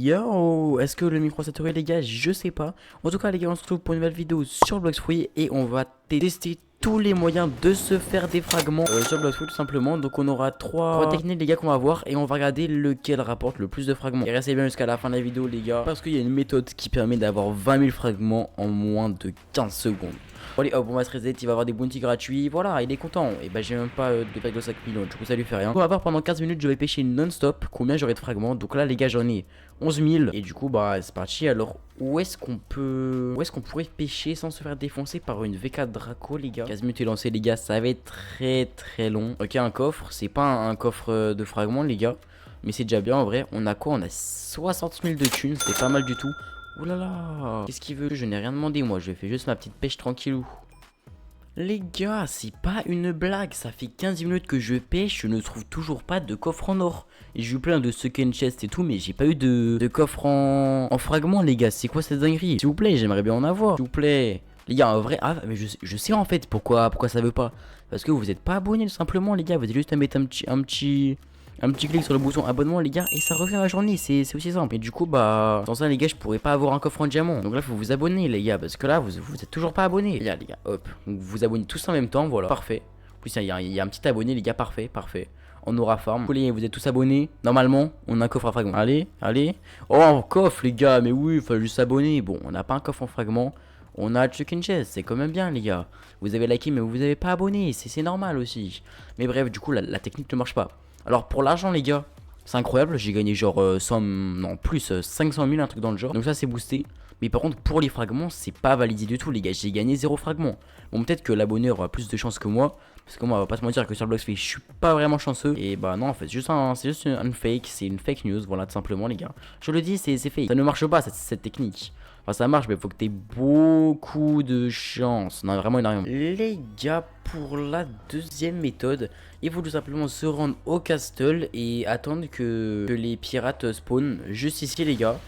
Yo, est-ce que le micro saturé les gars? Je sais pas. En tout cas les gars, on se retrouve pour une nouvelle vidéo sur Bloxfree et on va tester tous les moyens de se faire des fragments sur Bloxfree tout simplement. Donc on aura trois techniques les gars qu'on va voir et on va regarder lequel rapporte le plus de fragments. Et restez bien jusqu'à la fin de la vidéo les gars, parce qu'il y a une méthode qui permet d'avoir 20 000 fragments en moins de 15 secondes. Bon allez hop, on va se reset, il va avoir des bounties gratuits, voilà, il est content. Et bah j'ai même pas de 2,5 millions, du coup ça lui fait rien. On va voir pendant 15 minutes, je vais pêcher non-stop combien j'aurai de fragments. Donc là les gars j'en ai 11 000. Et du coup bah c'est parti. Alors où est-ce qu'on pourrait pêcher sans se faire défoncer par une VK Draco les gars? 15 minutes est lancé les gars, ça va être très long. Ok, un coffre, c'est pas un coffre de fragments les gars, mais c'est déjà bien en vrai. On a quoi? On a 60 000 de thunes, c'est pas mal du tout. Ouh là là, qu'est-ce qu'il veut? Je n'ai rien demandé moi, je fais juste ma petite pêche tranquillou. Les gars, c'est pas une blague, ça fait 15 minutes que je pêche, je ne trouve toujours pas de coffre en or. Et j'ai eu plein de second chest et tout, mais j'ai pas eu de coffre en fragments les gars, c'est quoi cette dinguerie? S'il vous plaît, j'aimerais bien en avoir, s'il vous plaît. Les gars, en vrai, ah mais je sais en fait pourquoi ça veut pas. Parce que vous êtes pas abonnés tout simplement les gars, vous avez juste à mettre un petit clic sur le bouton abonnement les gars et ça refait ma journée, c'est aussi simple. Et du coup bah sans ça les gars je pourrais pas avoir un coffre en diamant. Donc là faut vous abonner les gars, parce que là vous êtes toujours pas abonnés. Les gars hop, vous vous abonnez tous en même temps, voilà, parfait. En plus il y a un petit abonné les gars, parfait. On aura farm. Vous êtes tous abonnés, normalement on a un coffre à fragments. Allez. Oh un coffre les gars, mais oui il faut juste s'abonner. Bon on n'a pas un coffre en fragments, on a chicken chest, c'est quand même bien les gars. Vous avez liké mais vous avez pas abonné, c'est normal aussi. Mais bref du coup la technique ne marche pas. Alors pour l'argent les gars, c'est incroyable, j'ai gagné genre 500 000, un truc dans le genre. Donc ça c'est boosté. Mais par contre pour les fragments c'est pas validé du tout les gars, j'ai gagné 0 fragments. Bon peut-être que l'abonné aura plus de chance que moi, parce que moi on va pas se mentir que sur Bloxfree je suis pas vraiment chanceux. Et bah non en fait c'est juste un fake, c'est une fake news, voilà tout simplement les gars. Je le dis, c'est fake, ça ne marche pas cette technique. Enfin ça marche mais faut que t'aies beaucoup de chance. Non vraiment énormément. Les gars, pour la deuxième méthode, il faut tout simplement se rendre au castle et attendre que les pirates spawn juste ici les gars.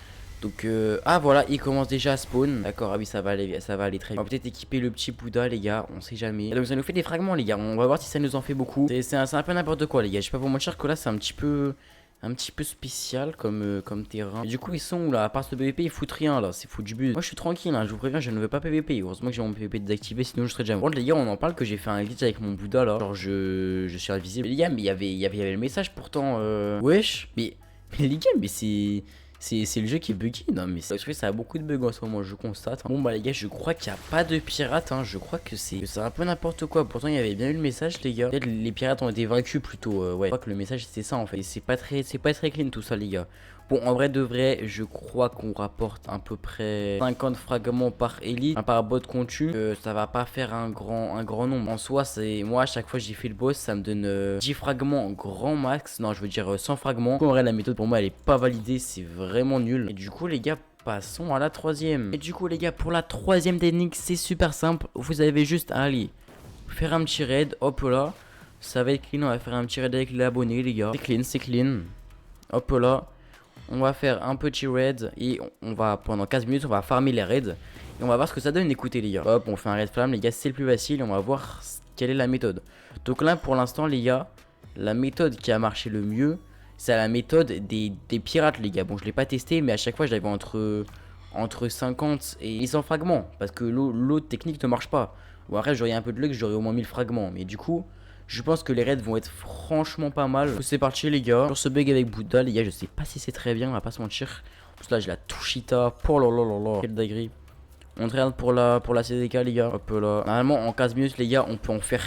Donc ah voilà, il commence déjà à spawn. D'accord, ah oui ça va aller très bien. On va peut-être équiper le petit Bouddha les gars, on sait jamais. Donc ça nous fait des fragments les gars, on va voir si ça nous en fait beaucoup. C'est un peu n'importe quoi les gars, je sais pas pour moi cher que là c'est un petit peu spécial comme terrain. Et du coup ils sont où là? À part ce PVP ils foutent rien là, c'est foutu du but. Moi je suis tranquille hein, je vous préviens, je ne veux pas PVP. Heureusement que j'ai mon PVP désactivé, sinon je serais déjà mort. Bon les gars on en parle que j'ai fait un glitch avec mon Bouddha là. Genre je suis invisible. Les gars mais il y avait le message pourtant wesh. Mais les gars mais c'est le jeu qui est buggy. Non mais ça a beaucoup de bugs en ce moment je constate. Bon bah les gars je crois qu'il n'y a pas de pirates hein. Je crois que c'est un peu n'importe quoi. Pourtant il y avait bien eu le message les gars. Peut-être les pirates ont été vaincus plutôt ouais. Je crois que le message c'était ça en fait. C'est pas très clean tout ça les gars. Bon en vrai de vrai je crois qu'on rapporte à peu près 50 fragments par élite, par bot contu. Ça va pas faire un grand nombre. En soi c'est moi à chaque fois j'ai fait le boss ça me donne 10 fragments grand max. Non je veux dire 100 fragments. En vrai la méthode pour moi elle est pas validée, c'est vraiment nul. Et du coup les gars passons à la troisième. Et du coup les gars pour la troisième technique c'est super simple. Vous avez juste à aller faire un petit raid, hop là. Ça va être clean, on va faire un petit raid avec l'abonné les gars. C'est clean. Hop là. On va faire un petit raid et on va pendant 15 minutes on va farmer les raids. Et on va voir ce que ça donne, écoutez les gars. Hop on fait un raid flamme les gars, c'est le plus facile et on va voir quelle est la méthode. Donc là pour l'instant les gars, la méthode qui a marché le mieux c'est la méthode des pirates les gars. Bon je l'ai pas testé mais à chaque fois j'avais entre 50 et 100 fragments. Parce que l'autre technique ne marche pas. Bon après j'aurais un peu de luck, j'aurais au moins 1000 fragments. Mais du coup je pense que les raids vont être franchement pas mal. C'est parti les gars. Sur ce bug avec Bouddha les gars je sais pas si c'est très bien, on va pas se mentir. En plus là j'ai la Tushita. Oh là là là là. Quelle dinguerie. On regarde pour la CDK les gars. Hop là. Normalement en 15 minutes les gars on peut en faire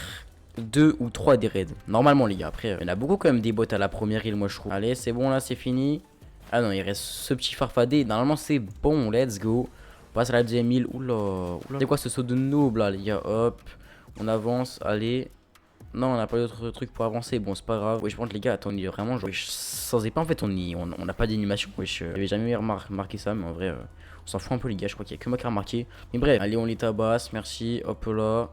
2 ou 3 des raids. Normalement les gars. Après il y en a beaucoup quand même des bots à la première île moi je trouve. Allez c'est bon là c'est fini. Ah non il reste ce petit farfadé. Normalement c'est bon, let's go. On passe à la deuxième île. Oula. C'est quoi ce saut de noob là les gars? Hop. On avance. Allez. Non, on n'a pas d'autre truc pour avancer. Bon, c'est pas grave. Oui, je pense les gars, attendez vraiment. Genre, sans épée, en fait, on n'a pas d'animation. Wesh, j'avais jamais remarqué ça, mais en vrai, on s'en fout un peu, les gars. Je crois qu'il y a que moi qui a remarqué. Mais bref, allez, on les tabasse. Merci. Hop là.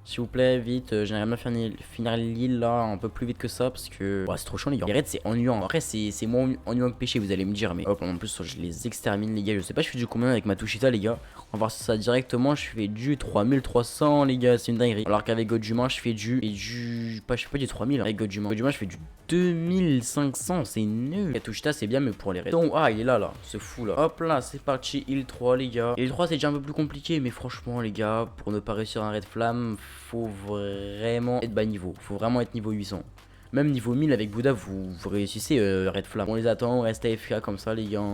S'il vous plaît, vite, j'aimerais bien finir l'île là un peu plus vite que ça parce que ouais, c'est trop chiant les gars. Les raids c'est ennuyant. Après c'est moins ennuyant que pêcher, vous allez me dire, mais hop, en plus je les extermine les gars. Je sais pas je fais du combien avec ma Tushita les gars. On va voir ça directement, je fais du 3300 les gars, c'est une dinguerie. Alors qu'avec God humain je fais du pas je fais pas du 3000 avec God humain. God humain je fais du 2500, c'est nul. La Tushita c'est bien mais pour les raids. Donc ah, il est là ce fou là. Hop là, c'est parti, île 3 les gars. Île 3 c'est déjà un peu plus compliqué mais franchement les gars, pour ne pas réussir un raid flamme, faut vraiment être bas niveau. Faut vraiment être niveau 800. Même niveau 1000 avec Bouddha, vous réussissez Red Flamme. On les attend, on reste AFK comme ça, les gars.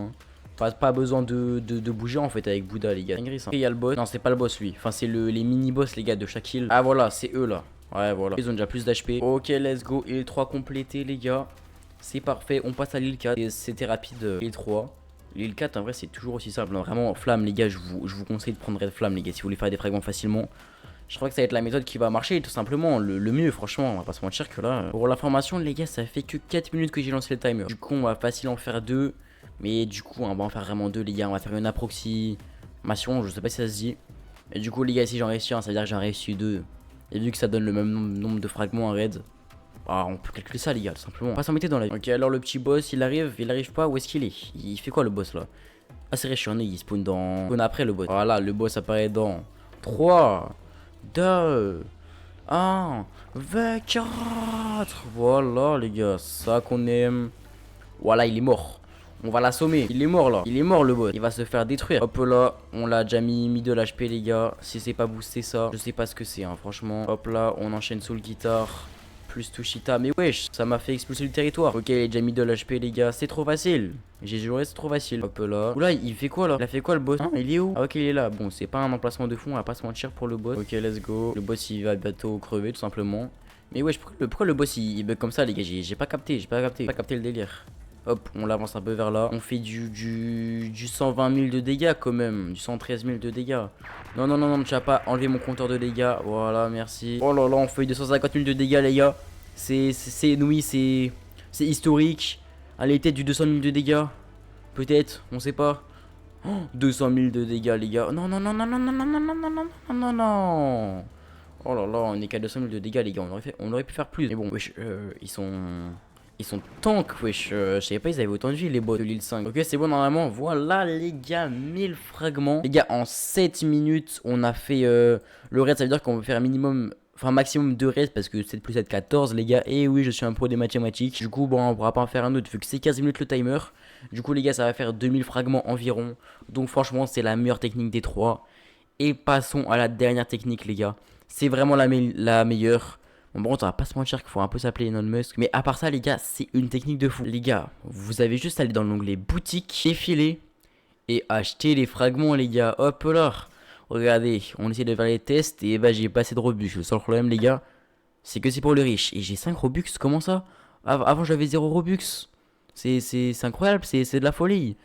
Pas besoin de bouger en fait avec Bouddha, les gars. Il y a le boss. Non, c'est pas le boss lui. Enfin, c'est les mini-boss, les gars, de chaque île. Ah, voilà, c'est eux là. Ouais, voilà. Ils ont déjà plus d'HP. Ok, let's go. Île 3 complété, les gars. C'est parfait. On passe à l'île 4. C'était rapide, île 3. L'île 4, en vrai, c'est toujours aussi simple. Non, vraiment, flamme, les gars, je vous conseille de prendre Red Flamme, les gars, si vous voulez faire des fragments facilement. Je crois que ça va être la méthode qui va marcher, tout simplement, le mieux, franchement, on va pas se mentir que là... Pour l'information, les gars, ça fait que 4 minutes que j'ai lancé le timer. Du coup, on va facile en faire 2, mais du coup, on va en faire vraiment 2, les gars. On va faire une approximation, je sais pas si ça se dit. Et du coup, les gars, si j'en réussis un, ça veut dire que j'en réussi 2. Et vu que ça donne le même nombre de fragments à raid, bah, on peut calculer ça, les gars, tout simplement. On va pas s'embêter dans la... Ok, alors le petit boss, il arrive pas, où est-ce qu'il est? Il fait quoi, le boss, là? Ah, c'est vrai, je suis en il spawn dans... Il spawn après, le boss. Voilà, le boss apparaît dans 3... 2, 1, 24. Voilà les gars, ça qu'on aime. Voilà, il est mort. On va l'assommer. Il est mort là. Il est mort le boss. Il va se faire détruire. Hop là, on l'a déjà mis de l'HP les gars. Si c'est pas boosté ça, je sais pas ce que c'est hein, franchement. Hop là, on enchaîne Soul Guitar. Plus Tushita, mais wesh, ça m'a fait expulser le territoire. Ok, il est déjà mis de l'HP les gars, c'est trop facile. J'ai joué, c'est trop facile. Hop là. Oula, il fait quoi là? Il a fait quoi le boss? Hein, il est où? Ah, ok, il est là. Bon, c'est pas un emplacement de fond, on va pas se mentir pour le boss. Ok, let's go. Le boss il va bientôt crever tout simplement. Mais wesh, pourquoi le boss il bug comme ça les gars? J'ai pas capté, j'ai pas capté le délire. Hop, on l'avance un peu vers là. On fait du 120 000 de dégâts quand même. Du 113 000 de dégâts. Non, non, non, non, tu vas pas enlever mon compteur de dégâts. Voilà, merci. Oh là là, on fait 250 000 de dégâts, les gars. C'est inouï, c'est historique. Allez, peut-être du 200 000 de dégâts. Peut-être, on sait pas. Oh, 200 000 de dégâts, les gars. Non, non, non, non, non, non, non, non, non, non, non, non, non, non. Oh là là, on est qu'à 200 000 de dégâts, les gars. On aurait pu faire plus. Mais bon, wesh, ils sont tanks, wesh. Je savais pas, ils avaient autant de vie, les bots de l'île 5. Ok, c'est bon, normalement. Voilà, les gars, 1000 fragments. Les gars, en 7 minutes, on a fait le raid. Ça veut dire qu'on veut faire un minimum, enfin, maximum de raids parce que 7 plus 7, 14, les gars. Et oui, je suis un pro des mathématiques. Du coup, bon, on pourra pas en faire un autre vu que c'est 15 minutes le timer. Du coup, les gars, ça va faire 2000 fragments environ. Donc, franchement, c'est la meilleure technique des 3. Et passons à la dernière technique, les gars. C'est vraiment la meilleure. Bon, on va pas se mentir qu'il faut un peu s'appeler Elon Musk. Mais à part ça, les gars, c'est une technique de fou. Les gars, vous avez juste à aller dans l'onglet boutique, défiler et acheter les fragments, les gars. Hop là. Regardez, on essaie de faire les tests et bah j'ai pas assez de Robux. Le seul problème, les gars, c'est que c'est pour les riches. Et j'ai 5 Robux, comment ça? Avant, j'avais 0 Robux. C'est incroyable, c'est de la folie.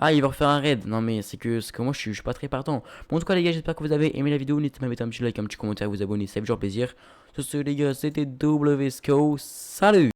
Ah, il va refaire un raid. Non, mais c'est que moi, je suis pas très partant. Bon, en tout cas, les gars, j'espère que vous avez aimé la vidéo. N'hésitez pas à mettre un petit like, un petit commentaire, à vous abonner. Ça fait toujours plaisir. Sur ce, les gars, c'était WSCO. Salut!